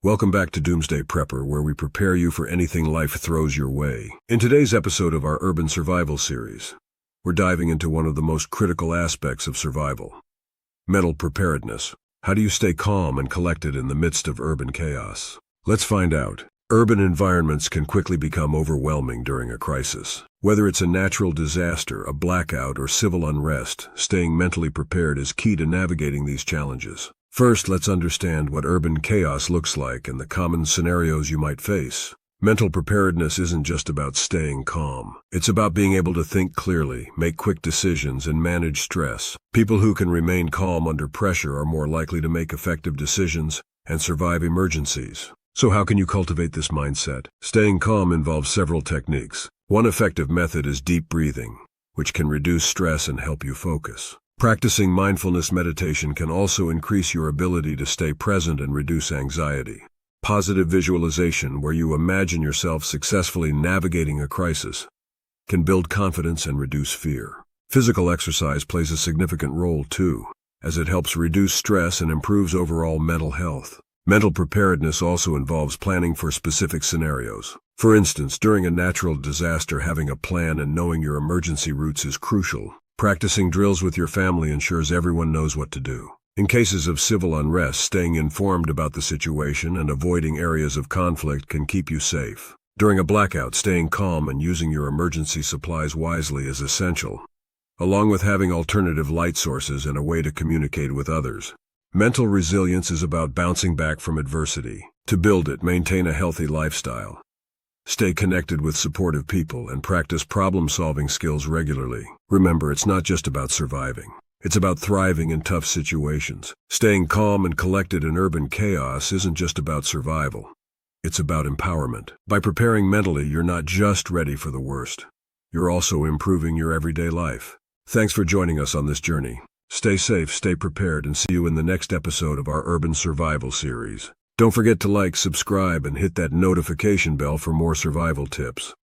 Welcome back to Doomsday Prepper, where we prepare you for anything life throws your way. In today's episode of our Urban Survival series, we're diving into one of the most critical aspects of survival: mental preparedness. How do you stay calm and collected in the midst of urban chaos? Let's find out. Urban environments can quickly become overwhelming during a crisis. Whether it's a natural disaster, a blackout, or civil unrest, staying mentally prepared is key to navigating these challenges. First, let's understand what urban chaos looks like and the common scenarios you might face. Mental preparedness isn't just about staying calm. It's about being able to think clearly, make quick decisions, and manage stress. People who can remain calm under pressure are more likely to make effective decisions and survive emergencies. So how can you cultivate this mindset? Staying calm involves several techniques. One effective method is deep breathing, which can reduce stress and help you focus. Practicing mindfulness meditation can also increase your ability to stay present and reduce anxiety. Positive visualization, where you imagine yourself successfully navigating a crisis, can build confidence and reduce fear. Physical exercise plays a significant role too, as it helps reduce stress and improves overall mental health. Mental preparedness also involves planning for specific scenarios. For instance, during a natural disaster, having a plan and knowing your emergency routes is crucial. Practicing drills with your family ensures everyone knows what to do. In cases of civil unrest, staying informed about the situation and avoiding areas of conflict can keep you safe. During a blackout, staying calm and using your emergency supplies wisely is essential, along with having alternative light sources and a way to communicate with others. Mental resilience is about bouncing back from adversity. To build it, maintain a healthy lifestyle. Stay connected with supportive people and practice problem-solving skills regularly. Remember, it's not just about surviving. It's about thriving in tough situations. Staying calm and collected in urban chaos isn't just about survival. It's about empowerment. By preparing mentally, you're not just ready for the worst. You're also improving your everyday life. Thanks for joining us on this journey. Stay safe, stay prepared, and see you in the next episode of our Urban Survival series. Don't forget to like, subscribe, and hit that notification bell for more survival tips.